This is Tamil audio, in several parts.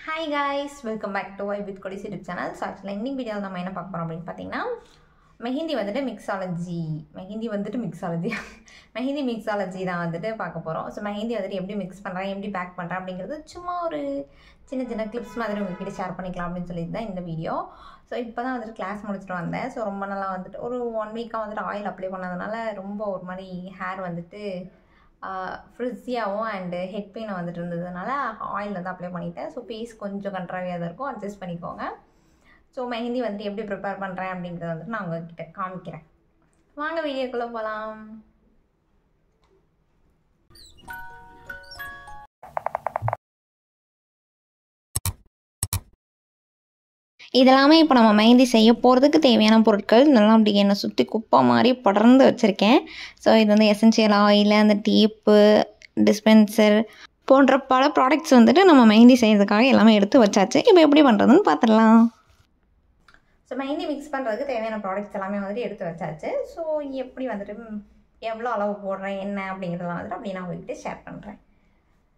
Hi guys, welcome back to Vibe with Kodis YouTube channel. So actually இந்த வீடியோல நம்ம என்ன பார்க்க போறோம் அப்படினு பாத்தீங்கன்னா மெஹந்தி வந்துட்டு மிக்ஸாலஜி தான் வந்துட்டு பார்க்க போறோம். ஸோ மெஹந்தி வந்துட்டு எப்படி மிக்ஸ் பண்றேன், எப்படி பேக் பண்றேன் அப்படிங்கிறது சும்மா ஒரு சின்ன கிளிப்ஸ் மாதிரி உங்ககிட்ட ஷேர் பண்ணிக்கலாம் அப்படின்னு சொல்லிட்டு தான் இந்த வீடியோ. ஸோ இப்போ தான் வந்துட்டு கிளாஸ் முடிச்சுட்டு வந்தேன். ஸோ ரொம்ப நாளா வந்துட்டு ஒரு 1 வீக்காக வந்துட்டு ஆயில் அப்ளை பண்ணதுனால ரொம்ப ஒரு மாதிரி ஹேர் வந்துட்டு ஃப்ரிஸியாகவும் அண்டு ஹெட் பெயினை வந்துட்டு இருந்ததுனால ஆயில் வந்து அப்ளை பண்ணிட்டேன். ஸோ ஃபேஸ் கொஞ்சம் கண்ட்ராவியாக தான் இருக்கும், அட்ஜஸ்ட் பண்ணிக்கோங்க. ஸோ மெஹந்தி வந்துட்டு எப்படி ப்ரிப்பேர் பண்ணுறேன் அப்படிங்கிறத வந்துட்டு நான் உங்ககிட்ட காமிக்கிறேன். வாங்க வீடியோக்குள்ளே போகலாம். இதெல்லாமே இப்போ நம்ம மெஹந்தி செய்ய போகிறதுக்கு தேவையான பொருட்கள் நல்லா அப்படி என்னை சுற்றி குப்பை மாதிரி படர்ந்து வச்சுருக்கேன். ஸோ இது வந்து எசென்ஷியல் ஆயில், அந்த டேப்பு, டிஸ்பென்சர் போன்ற பல ப்ராடக்ட்ஸ் வந்துட்டு நம்ம மெஹந்தி செய்கிறதுக்காக எல்லாமே எடுத்து வச்சாச்சு. இப்போ எப்படி பண்ணுறதுன்னு பார்த்துடலாம். ஸோ மெஹந்தி மிக்ஸ் பண்ணுறதுக்கு தேவையான ப்ராடக்ட்ஸ் எல்லாமே வந்துட்டு எடுத்து வச்சாச்சு. ஸோ எப்படி வந்துட்டு எவ்வளோ அளவு போடுறேன் என்ன அப்படிங்கிறதெல்லாம் வந்துட்டு அப்படி நான் உங்கள்கிட்ட ஷேர் பண்ணுறேன்.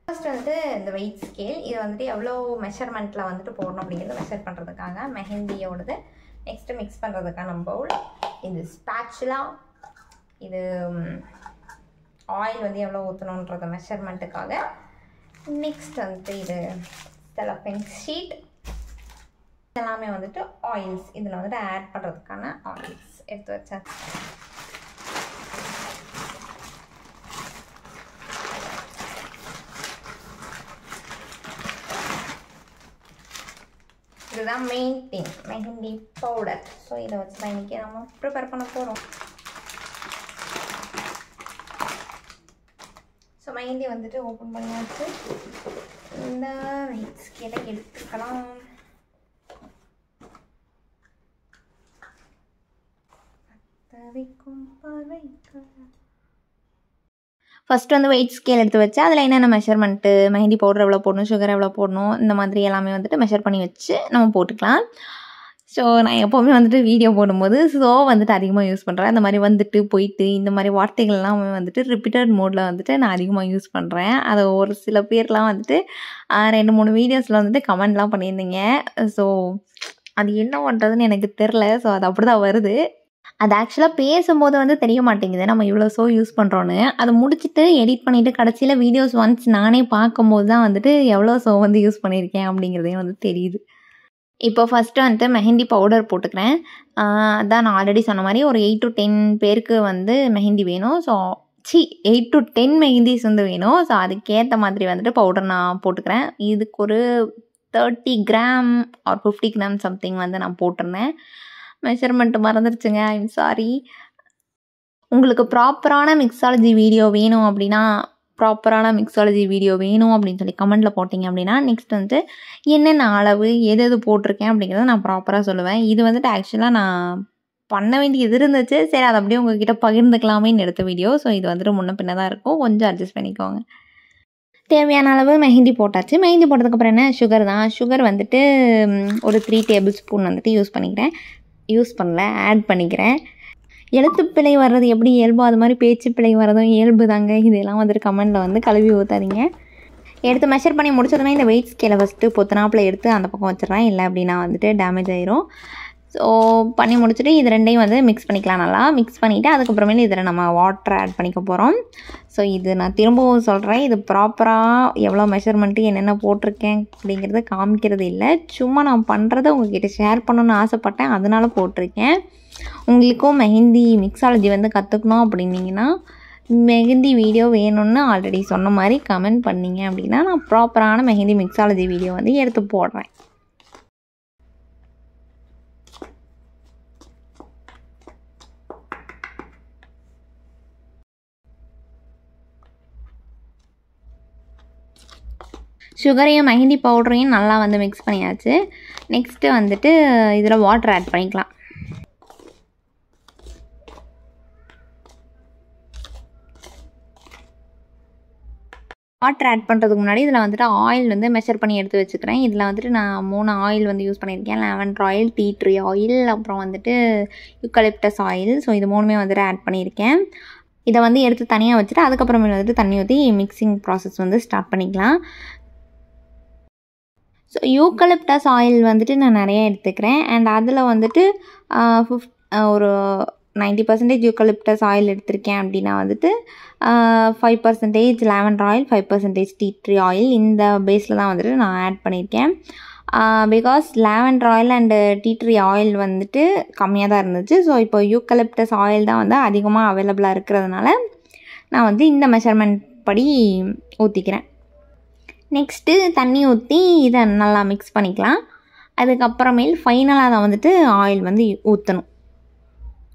ஃபர்ஸ்ட் வந்துட்டு இந்த வெயிட் ஸ்கேல், இது வந்துட்டு எவ்வளோ மெஷர்மெண்ட்டில் வந்துட்டு போடணும் அப்படிங்கிறத மெஷர் பண்ணுறதுக்காக மெஹந்தியோடது. நெக்ஸ்ட்டு மிக்ஸ் பண்ணுறதுக்கான பவுல், இது ஸ்பேச்சுலா, இது ஆயில் வந்து எவ்வளோ ஊற்றணுன்றத மெஷர்மெண்ட்டுக்காக. நெக்ஸ்ட் வந்துட்டு இது செலோஃபேன் ஷீட், எல்லாமே வந்துட்டு ஆயில்ஸ், இதில் வந்துட்டு ஆட் பண்ணுறதுக்கான ஆயில்ஸ் எடுத்து வச்சேன். இதுதான் main thing, mehndi powder. So இதை வச்சு தான் இன்றைக்கி நம்ம ப்ரிப்பேர் பண்ண போகிறோம். ஸோ மெஹந்தி வந்துட்டு ஓப்பன் பண்ணியாச்சு. இந்த வெயிட் ஸ்கேலை எடுத்துக்கலாம். ஃபஸ்ட்டு வந்து வெயிட் ஸ்கேல் எடுத்து வச்சு அதில் என்னென்ன மெஷர்மெண்ட்டு, மெஹந்தி பவுடர் எவ்வளோ போடணும், சுகர் எவ்வளோ போடணும், இந்த மாதிரி எல்லாமே வந்துட்டு மெஷர் பண்ணி வச்சு நம்ம போட்டுக்கலாம். ஸோ நான் எப்போவுமே வந்துட்டு வீடியோ போடும்போது வந்துட்டு அதிகமாக யூஸ் பண்ணுறேன். இந்த மாதிரி வந்துட்டு போயிட்டு இந்த மாதிரி வார்த்தைகள்லாம் வந்துட்டு ரிப்பீட்டட் மோடில் வந்துட்டு நான் அதிகமாக யூஸ் பண்ணுறேன். அதை ஒரு சில பேர்லாம் வந்துட்டு 2-3 வீடியோஸில் வந்துட்டு கமெண்ட்லாம் பண்ணியிருந்தீங்க. ஸோ அது என்ன பண்ணுறதுன்னு எனக்கு தெரில. ஸோ அது அப்படி தான் வருது. அது ஆக்சுவலாக பேசும்போது வந்து தெரிய மாட்டேங்குது நம்ம இவ்வளோ யூஸ் பண்ணுறோன்னு. அதை முடிச்சுட்டு எடிட் பண்ணிவிட்டு கடைசியில் வீடியோஸ் ஒன்ஸ் நானே பார்க்கும்போது தான் வந்துட்டு எவ்வளோ வந்து யூஸ் பண்ணியிருக்கேன் அப்படிங்கிறதே வந்து தெரியுது. இப்போ ஃபஸ்ட்டு வந்துட்டு மெஹந்தி பவுடர் போட்டுக்கிறேன். அதான் நான் ஆல்ரெடி சொன்ன மாதிரி ஒரு 8 to 10 பேருக்கு வந்து மெஹந்தி வேணும். ஸோ 8 to 10 மெஹந்திஸ் வந்து வேணும். ஸோ அதுக்கேற்ற மாதிரி வந்துட்டு பவுடர் நான் போட்டுக்கிறேன். இதுக்கு ஒரு 30 கிராம் ஆர் 50 கிராம் சம்திங் வந்து நான் போட்டிருந்தேன். மெஷர்மெண்ட்டு மறந்துடுச்சுங்க, ஐம் சாரி. உங்களுக்கு ப்ராப்பரான மிக்ஸாலஜி வீடியோ வேணும் அப்படின்னு சொல்லி கமெண்ட்டில் போட்டிங்க அப்படின்னா நெக்ஸ்ட் வந்துட்டு என்னென்ன அளவு எது போட்டிருக்கேன் அப்படிங்கிறத நான் ப்ராப்பராக சொல்லுவேன். இது வந்துட்டு ஆக்சுவலாக நான் பண்ண வேண்டியது இருந்துச்சு. சரி அதை அப்படியே உங்ககிட்ட பகிர்ந்துக்கலாமேன்னு எடுத்த வீடியோ. ஸோ இது வந்துட்டு முன்ன பின்ன தான் இருக்கும், கொஞ்சம் அட்ஜஸ்ட் பண்ணிக்கோங்க. தேவையான அளவு மெஹந்தி போட்டாச்சு. மெஹந்தி போட்டதுக்கப்புறம் என்ன, சுகர் தான். சுகர் வந்துட்டு ஒரு 3 டேபிள் ஸ்பூன் வந்துட்டு ஆட் பண்ணிக்கிறேன். எழுத்துப்பிழை வர்றது எப்படி இயல்போ அது மாதிரி பேச்சு பிழை வர்றதும் இயல்பு தாங்க. இதெல்லாம் வந்துட்டு கமெண்டில் வந்து கழுவி ஊற்றாதீங்க. எடுத்து மெஷர் பண்ணி முடிச்சதுமே இந்த வெயிட் ஸ்கேலை ஃபஸ்ட்டு பொத்தனாப்பில் எடுத்து அந்த பக்கம் வச்சிடறேன். இல்லை அப்படின்னா வந்துட்டு டேமேஜ் ஆயிரும். ஸோ பண்ணி முடிச்சுட்டு இது ரெண்டையும் வந்து மிக்ஸ் பண்ணிக்கலாம். நல்லா மிக்ஸ் பண்ணிவிட்டு அதுக்கப்புறமேல இதில் நம்ம வாட்டர் ஆட் பண்ணிக்க போகிறோம். ஸோ இது நான் திரும்பவும் சொல்கிறேன், இது ப்ராப்பராக எவ்வளோ மெஷர்மெண்ட்டு என்னென்ன போட்டிருக்கேன் அப்படிங்கிறத காமிக்கிறது இல்லை. சும்மா நான் பண்ணுறதை உங்கள்கிட்ட ஷேர் பண்ணணுன்னு ஆசைப்பட்டேன், அதனால போட்டிருக்கேன். உங்களுக்கும் மெஹந்தி மிக்ஸாலஜி வந்து கற்றுக்கணும் அப்படின்னீங்கன்னா, மெஹந்தி வீடியோ வேணும்னு ஆல்ரெடி சொன்ன மாதிரி கமெண்ட் பண்ணிங்க அப்படின்னா நான் ப்ராப்பரான மெஹந்தி மிக்ஸாலஜி வீடியோ வந்து எடுத்து போடுறேன். சுகரையும் மெஹந்தி பவுடரையும் நல்லா வந்து மிக்ஸ் பண்ணியாச்சு. நெக்ஸ்ட்டு வந்துட்டு இதில் வாட்டர் ஆட் பண்ணிக்கலாம். வாட்டர் ஆட் பண்ணுறதுக்கு முன்னாடி இதில் வந்துட்டு ஆயில் வந்து மெஷர் பண்ணி எடுத்து வச்சுக்கிறேன். இதில் வந்துட்டு நான் 3 ஆயில் வந்து யூஸ் பண்ணியிருக்கேன். Lavender oil, tea tree oil, அப்புறம் வந்துட்டு யூக்கலிப்டஸ் ஆயில். ஸோ இது 3மே வந்துட்டு ஆட் பண்ணியிருக்கேன். இதை வந்து எடுத்து தனியாக வச்சுட்டு அதுக்கப்புறமேல வந்துட்டு தண்ணி ஊற்றி மிக்சிங் ப்ராசஸ் வந்து ஸ்டார்ட் பண்ணிக்கலாம். ஸோ யூக்கலிப்டஸ் ஆயில் வந்துட்டு நான் நிறைய எடுத்துக்கிறேன். அண்ட் அதில் வந்துட்டு ஒரு 90% யூக்கலிப்டஸ் ஆயில் எடுத்திருக்கேன் அப்படின்னா வந்துட்டு 5% lavender oil, 5% tea tree oil, இந்த பேஸில் தான் வந்துட்டு நான் ஆட் பண்ணியிருக்கேன். Because lavender oil and tea tree oil வந்துட்டு கம்மியாக தான் இருந்துச்சு. ஸோ இப்போ யூக்கலிப்டஸ் ஆயில் தான் வந்து அதிகமாக அவைலபிளாக இருக்கிறதுனால நான் வந்து இந்த மெஷர்மெண்ட் படி ஊற்றிக்கிறேன். நெக்ஸ்ட்டு தண்ணி ஊற்றி இதை நல்லா மிக்ஸ் பண்ணிக்கலாம். அதுக்கப்புறமேல் ஃபைனலாக தான் வந்துட்டு ஆயில் வந்து ஊற்றணும்.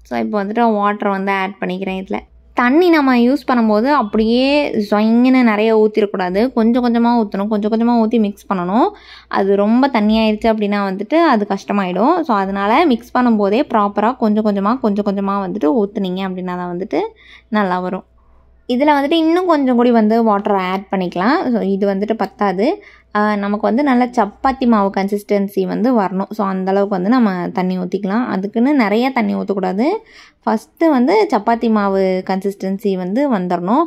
ஸோ இப்போ வந்துட்டு வாட்டர் வந்து ஆட் பண்ணிக்கிறேன். இதில் தண்ணி நம்ம யூஸ் பண்ணும்போது அப்படியே ஜொயின்னு நிறைய ஊற்றிடக்கூடாது. கொஞ்சம் கொஞ்சமாக ஊற்றணும். கொஞ்சம் கொஞ்சமாக ஊற்றி மிக்ஸ் பண்ணணும். அது ரொம்ப தண்ணியாகிடுச்சு அப்படின்னா வந்துட்டு அது கஷ்டமாயிடும். ஸோ அதனால் மிக்ஸ் பண்ணும்போதே ப்ராப்பராக கொஞ்சம் கொஞ்சமாக வந்துட்டு ஊற்றுனீங்க அப்படின்னா தான் வந்துட்டு நல்லா வரும். இதில் வந்துட்டு இன்னும் கொஞ்சம் கூடி வந்து வாட்டர் ஆட் பண்ணிக்கலாம். ஸோ இது வந்துட்டு பத்தாது. நமக்கு வந்து நல்ல சப்பாத்தி மாவு கன்சிஸ்டன்சி வந்து வரணும். ஸோ அந்தளவுக்கு வந்து நம்ம தண்ணி ஊற்றிக்கலாம். அதுக்குன்னு நிறைய தண்ணி ஊற்றக்கூடாது. ஃபஸ்ட்டு வந்து சப்பாத்தி மாவு கன்சிஸ்டன்சி வந்து வந்துடணும்.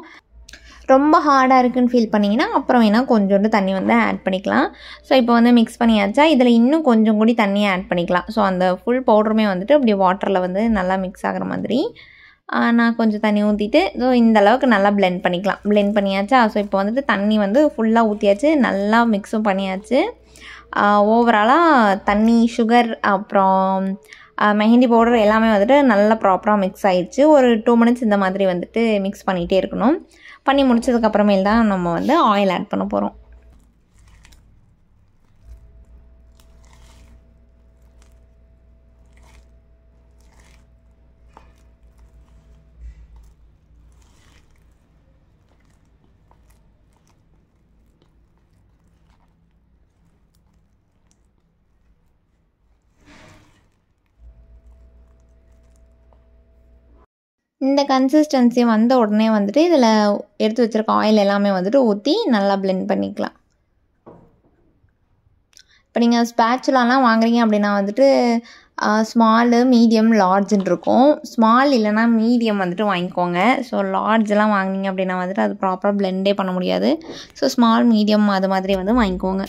ரொம்ப ஹார்டாக இருக்குதுன்னு ஃபீல் பண்ணிங்கன்னா அப்புறம் வேணால் கொஞ்சோண்டு தண்ணி வந்து ஆட் பண்ணிக்கலாம். ஸோ இப்போ வந்து மிக்ஸ் பண்ணியாச்சா, இதில் இன்னும் கொஞ்சம் கூடி தண்ணியை ஆட் பண்ணிக்கலாம். ஸோ அந்த ஃபுல் பவுடருமே வந்துட்டு அப்படியே வாட்டரில் வந்து நல்லா மிக்ஸ் ஆகிற மாதிரி நான் கொஞ்சம் தண்ணி ஊற்றிட்டு ஸோ இந்தளவுக்கு நல்லா பிளெண்ட் பண்ணிக்கலாம். பிளெண்ட் பண்ணியாச்சா, ஸோ இப்போ வந்துட்டு தண்ணி வந்து ஃபுல்லாக ஊற்றியாச்சு, நல்லா மிக்ஸும் பண்ணியாச்சு. ஓவராலாக தண்ணி, சுகர், அப்புறம் மெஹந்தி பவுடர் எல்லாமே வந்துட்டு நல்லா ப்ராப்பராக மிக்ஸ் ஆகிடுச்சு. ஒரு 2 மினிட்ஸ் இந்த மாதிரி வந்துட்டு மிக்ஸ் பண்ணிகிட்டே இருக்கணும். பண்ணி முடிச்சதுக்கப்புறமேல் தான் நம்ம வந்து ஆயில் ஆட் பண்ண போகிறோம். இந்த கன்சிஸ்டன்சி வந்த உடனே வந்துட்டு இதில் எடுத்து வச்சுருக்க ஆயில் எல்லாமே வந்துட்டு ஊற்றி நல்லா பிளெண்ட் பண்ணிக்கலாம். இப்போ நீங்கள் ஸ்பேச்சுலாலாம் வாங்குறீங்க அப்படின்னா வந்துட்டு ஸ்மாலு, மீடியம், லார்ஜுன்னு இருக்கும். ஸ்மால் இல்லைனா மீடியம் வந்துட்டு வாங்கிக்கோங்க. ஸோ லார்ஜெலாம் வாங்கினீங்க அப்படின்னா வந்துட்டு அது ப்ராப்பராக பிளெண்டே பண்ண முடியாது. ஸோ ஸ்மால், மீடியம் அது மாதிரி வந்து வாங்கிக்கோங்க.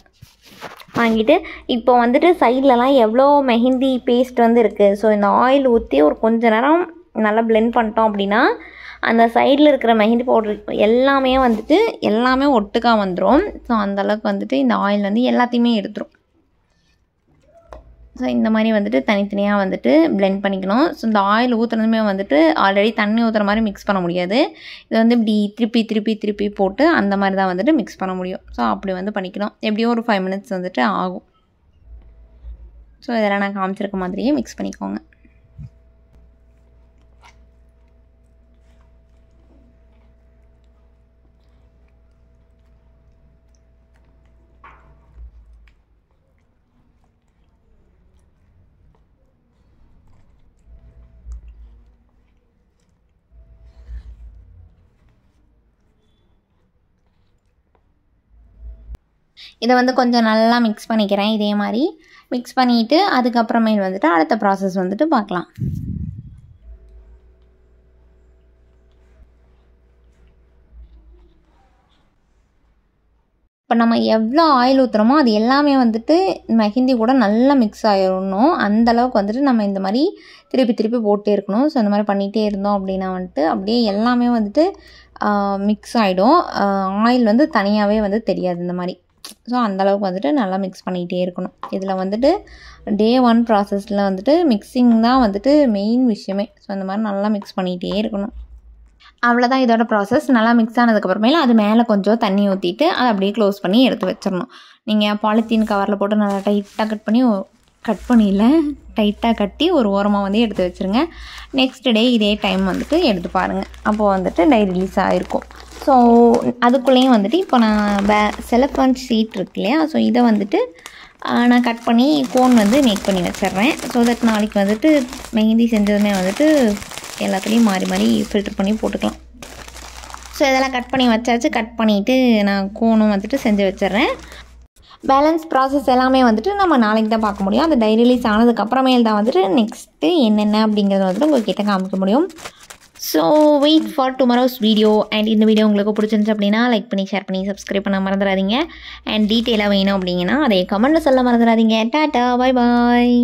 வாங்கிட்டு இப்போ வந்துட்டு சைட்லலாம் எவ்வளோ மெஹந்தி பேஸ்ட் வந்து இருக்குது. ஸோ இந்த ஆயில் ஊற்றி ஒரு கொஞ்ச நேரம் நல்லா பிளெண்ட் பண்ணிட்டோம் அப்படின்னா அந்த சைடில் இருக்கிற மெஹந்தி பவுடர் எல்லாமே வந்துட்டு எல்லாமே ஒட்டுக்காக வந்துடும். ஸோ அந்தளவுக்கு வந்துட்டு இந்த ஆயில் வந்து எல்லாத்தையுமே எடுத்துரும். ஸோ இந்த மாதிரி வந்துட்டு தனித்தனியாக வந்துட்டு பிளெண்ட் பண்ணிக்கணும். ஸோ இந்த ஆயில் ஊற்றுனதுமே வந்துட்டு ஆல்ரெடி தண்ணி ஊற்றுற மாதிரி மிக்ஸ் பண்ண முடியாது. இது வந்து இப்படி திருப்பி போட்டு அந்த மாதிரி தான் வந்துட்டு மிக்ஸ் பண்ண முடியும். ஸோ அப்படி வந்து பண்ணிக்கணும். எப்படியும் ஒரு 5 மினிட்ஸ் வந்துட்டு ஆகும். ஸோ இதெல்லாம் நான் காமிச்சிருக்க மாதிரியே மிக்ஸ் பண்ணிக்கோங்க. இதை வந்து கொஞ்சம் நல்லா மிக்ஸ் பண்ணிக்கிறேன். இதே மாதிரி மிக்ஸ் பண்ணிவிட்டு அதுக்கப்புறமேல் வந்துட்டு அடுத்த ப்ராசஸ் வந்துட்டு பார்க்கலாம். இப்போ நம்ம எவ்வளோ ஆயில் ஊற்றுறோமோ அது எல்லாமே வந்துட்டு மெஹந்தி கூட நல்லா மிக்ஸ் ஆகிடணும். அந்தளவுக்கு வந்துட்டு நம்ம இந்த மாதிரி திருப்பி போட்டே இருக்கணும். ஸோ இந்த மாதிரி பண்ணிகிட்டே இருந்தோம் அப்படின்னா வந்துட்டு அப்படியே எல்லாமே வந்துட்டு மிக்ஸ் ஆகிடும். ஆயில் வந்து தனியாகவே வந்து தெரியாது இந்த மாதிரி. ஸோ அந்தளவுக்கு வந்துட்டு நல்லா மிக்ஸ் பண்ணிகிட்டே இருக்கணும். இதில் வந்துட்டு டே 1 ப்ராசஸில் வந்துட்டு மிக்சிங் தான் வந்துட்டு மெயின் விஷயமே. ஸோ இந்த மாதிரி நல்லா மிக்ஸ் பண்ணிகிட்டே இருக்கணும். அவ்வளோதான் இதோட ப்ராசஸ். நல்லா மிக்ஸ் ஆனதுக்கப்புறமேல அது மேலே கொஞ்சம் தண்ணி ஊற்றிட்டு அதை அப்படியே க்ளோஸ் பண்ணி எடுத்து வச்சிடணும். நீங்கள் பாலித்தீன் கவரில் போட்டு நல்லா டைட்டாக கட்டி ஒரு ஓரமாக வந்து எடுத்து வச்சுருங்க. நெக்ஸ்ட் டே இதே டைம் வந்துட்டு எடுத்து பாருங்கள். அப்போது வந்துட்டு டை ரிலீஸ் ஆகிருக்கும். ஸோ அதுக்குள்ளேயும் வந்துட்டு இப்போ நான் செலஃபன் ஷீட் இருக்கு இல்லையா, ஸோ இதை வந்துட்டு நான் கட் பண்ணி கோன் வந்து மேக் பண்ணி வச்சிட்றேன். ஸோ தட் நாளைக்கு வந்துட்டு மெஹந்தி செஞ்சதுமே வந்துட்டு எல்லாத்துலேயும் மாறி ஃபில்டர் பண்ணி போட்டுக்கலாம். ஸோ இதெல்லாம் கட் பண்ணி வச்சாச்சு. கட் பண்ணிவிட்டு நான் கோனும் வந்துட்டு செஞ்சு வச்சிட்றேன். பேலன்ஸ் ப்ராசஸ் எல்லாமே வந்துட்டு நம்ம நாளைக்கு தான் பார்க்க முடியும். அந்த டை ரிலீஸ் ஆனதுக்கப்புறமேல் தான் வந்துட்டு நெக்ஸ்ட்டு என்னென்ன அப்படிங்கிறத வந்துட்டு உங்கள்கிட்ட காமிக்க முடியும். So wait for tomorrow's video. And இந்த வீடியோ உங்களுக்கு பிடிச்சிருந்துச்சு அப்படின்னா லைக் பண்ணி ஷேர் பண்ணி சப்ஸ்கிரைப் பண்ண மறந்துடாதீங்க. அண்ட் டீட்டெயிலாக வேணும் அப்படிங்கன்னா அதை கமெண்ட்டில் சொல்ல மறந்துடாதீங்க. டாட்டா, பாய் பாய்.